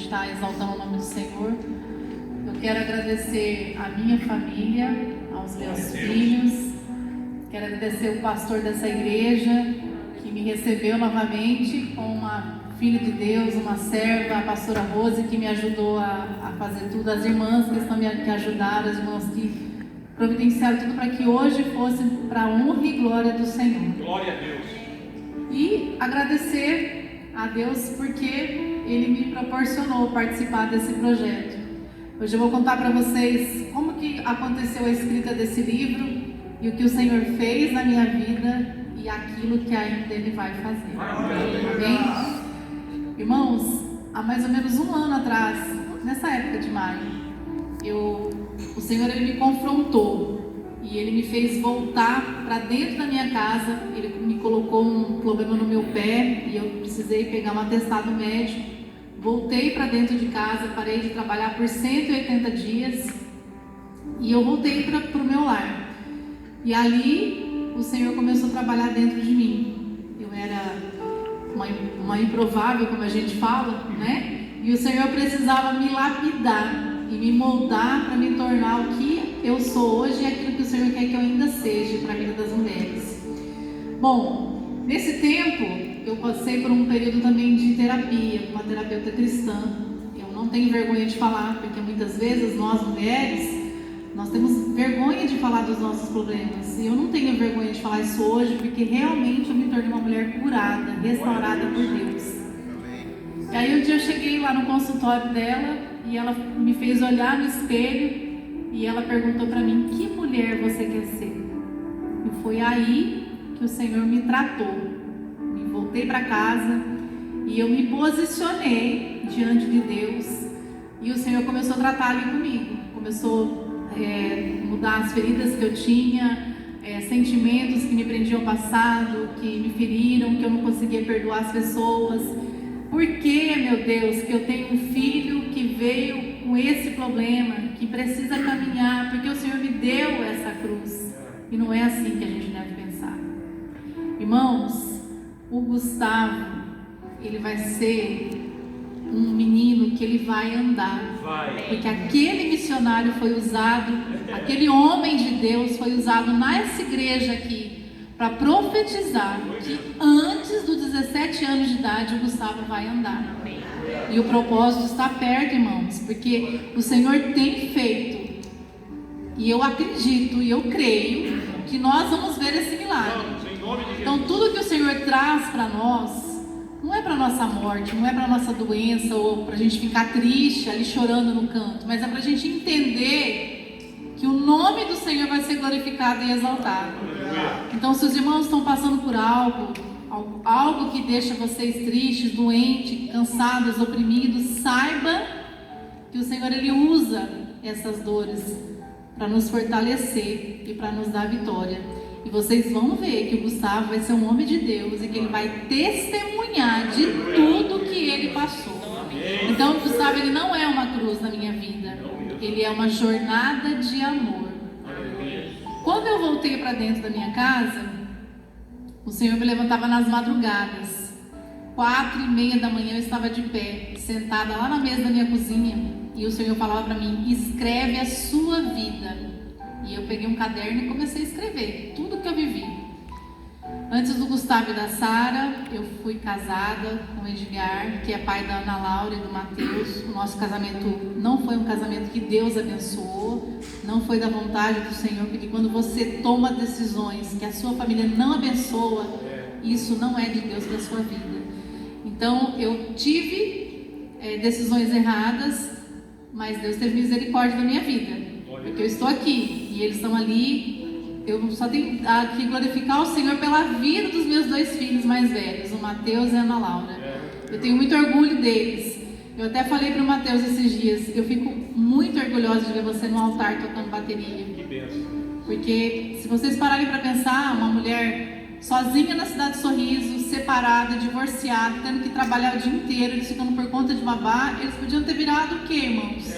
está exaltando o nome do Senhor. Eu quero agradecer a minha família, aos meus filhos. Quero agradecer o pastor dessa igreja, que me recebeu novamente com uma filha de Deus, uma serva, a pastora Rose, que me ajudou a fazer tudo, as irmãs que ajudaram, as irmãs que providenciaram tudo para que hoje fosse para a honra e glória do Senhor. Glória a Deus. E agradecer a Deus porque Ele me proporcionou participar desse projeto. Hoje eu vou contar para vocês como que aconteceu a escrita desse livro e o que o Senhor fez na minha vida e aquilo que ainda Ele vai fazer. Amém? Irmãos, há mais ou menos um ano atrás, nessa época de maio, o Senhor Ele me confrontou e Ele me fez voltar para dentro da minha casa. Ele me colocou um problema no meu pé e eu precisei pegar um atestado médico. Voltei para dentro de casa, parei de trabalhar por 180 dias e eu voltei para o meu lar. E ali o Senhor começou a trabalhar dentro de mim. Eu era uma improvável, como a gente fala, né? E o Senhor precisava me lapidar e me moldar para me tornar o que eu sou hoje e aquilo que o Senhor quer que eu ainda seja para a vida das mulheres. Bom, nesse tempo eu passei por um período também de terapia, com uma terapeuta cristã. Eu não tenho vergonha de falar, porque muitas vezes nós mulheres, nós temos vergonha de falar dos nossos problemas. E eu não tenho vergonha de falar isso hoje, porque realmente eu me tornei uma mulher curada, restaurada por Deus. E aí um dia eu cheguei lá no consultório dela e ela me fez olhar no espelho e ela perguntou para mim: que mulher você quer ser? E foi aí que o Senhor me tratou. Voltei para casa e eu me posicionei diante de Deus e o Senhor começou a tratar ali comigo, começou a mudar as feridas que eu tinha, sentimentos que me prendiam ao passado, que me feriram, que eu não conseguia perdoar as pessoas. Por que, meu Deus, que eu tenho um filho que veio com esse problema, que precisa caminhar, porque o Senhor me deu essa cruz? E não é assim que a gente deve pensar. Irmãos, o Gustavo, ele vai ser um menino que ele vai andar. Porque aquele missionário foi usado, aquele homem de Deus foi usado nessa igreja aqui para profetizar que antes dos 17 anos de idade o Gustavo vai andar. E o propósito está perto, irmãos, porque o Senhor tem feito. E eu acredito e eu creio que nós vamos ver esse milagre. Então tudo que o Senhor traz para nós não é para nossa morte, não é para nossa doença ou para a gente ficar triste ali chorando no canto, mas é para a gente entender que o nome do Senhor vai ser glorificado e exaltado. Então se os irmãos estão passando por algo que deixa vocês tristes, doentes, cansados, oprimidos, saiba que o Senhor Ele usa essas dores para nos fortalecer e para nos dar vitória. E vocês vão ver que o Gustavo vai ser um homem de Deus e que ele vai testemunhar de tudo que ele passou. Então o Gustavo ele não é uma cruz na minha vida, ele é uma jornada de amor. Quando eu voltei para dentro da minha casa, o Senhor me levantava nas madrugadas, 4:30 da manhã eu estava de pé, sentada lá na mesa da minha cozinha, e o Senhor falava para mim: escreve a sua vida. E eu peguei um caderno e comecei a escrever tudo que eu vivi. Antes do Gustavo e da Sara, eu fui casada com o Edgar, que é pai da Ana Laura e do Mateus. O nosso casamento não foi um casamento que Deus abençoou, não foi da vontade do Senhor, porque quando você toma decisões que a sua família não abençoa, isso não é de Deus para a sua vida. Então eu tive decisões erradas, mas Deus teve misericórdia da minha vida, porque eu estou aqui e eles estão ali. Eu só tenho que glorificar o Senhor pela vida dos meus 2 filhos mais velhos, o Mateus e a Ana Laura. Eu tenho muito orgulho deles. Eu até falei para o Mateus esses dias: eu fico muito orgulhosa de ver você no altar tocando bateria. Que bênção. Porque se vocês pararem para pensar, uma mulher sozinha na cidade de Sorriso, separada, divorciada, tendo que trabalhar o dia inteiro, eles ficando por conta de babá, eles podiam ter virado o quê, irmãos?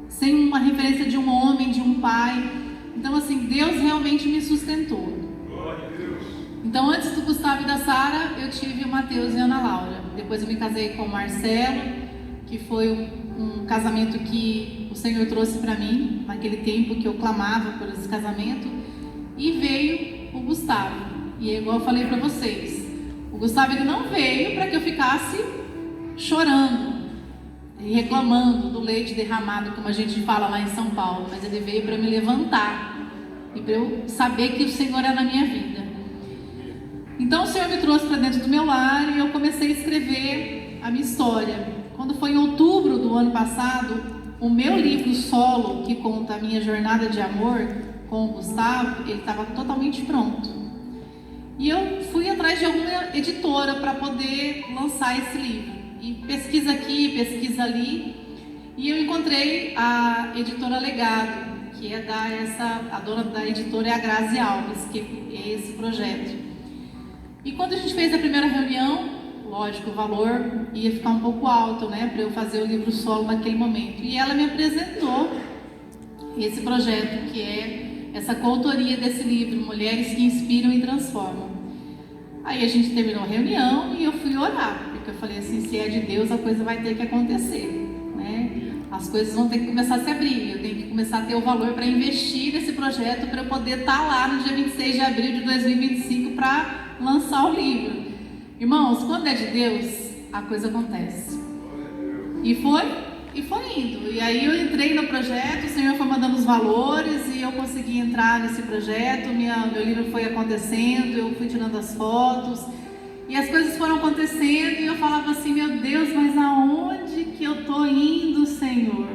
Sem uma referência de um homem, de um pai. Então assim, Deus realmente me sustentou. Então antes do Gustavo e da Sara, eu tive o Mateus e a Ana Laura. Depois eu me casei com o Marcelo, que foi um casamento que o Senhor trouxe para mim, naquele tempo que eu clamava por esse casamento, e veio o Gustavo. E é igual eu falei para vocês, o Gustavo ele não veio para que eu ficasse chorando e reclamando do leite derramado, como a gente fala lá em São Paulo, mas ele veio para me levantar e para eu saber que o Senhor é na minha vida. Então o Senhor me trouxe para dentro do meu lar e eu comecei a escrever a minha história. Quando foi em outubro do ano passado, o meu livro solo, que conta a minha jornada de amor com o Gustavo, ele estava totalmente pronto. E eu fui atrás de alguma editora para poder lançar esse livro. E pesquisa aqui, pesquisa ali, e eu encontrei a editora Legado, que é a dona da editora é a Grazi Alves, que é esse projeto. E quando a gente fez a primeira reunião, lógico, o valor ia ficar um pouco alto, né, para eu fazer o livro solo naquele momento. E ela me apresentou esse projeto, que é essa coautoria desse livro, Mulheres que Inspiram e Transformam. Aí a gente terminou a reunião e eu fui orar, porque eu falei assim, se é de Deus, a coisa vai ter que acontecer, né? As coisas vão ter que começar a se abrir, eu tenho que começar a ter o valor para investir nesse projeto, para eu poder estar lá no dia 26 de abril de 2025 para lançar o livro. Irmãos, quando é de Deus, a coisa acontece. E foi indo. E aí eu entrei no projeto, o Senhor foi mandando os valores e eu consegui entrar nesse projeto, meu livro foi acontecendo, eu fui tirando as fotos e as coisas foram acontecendo e eu falava assim, meu Deus, mas aonde que eu tô indo, Senhor?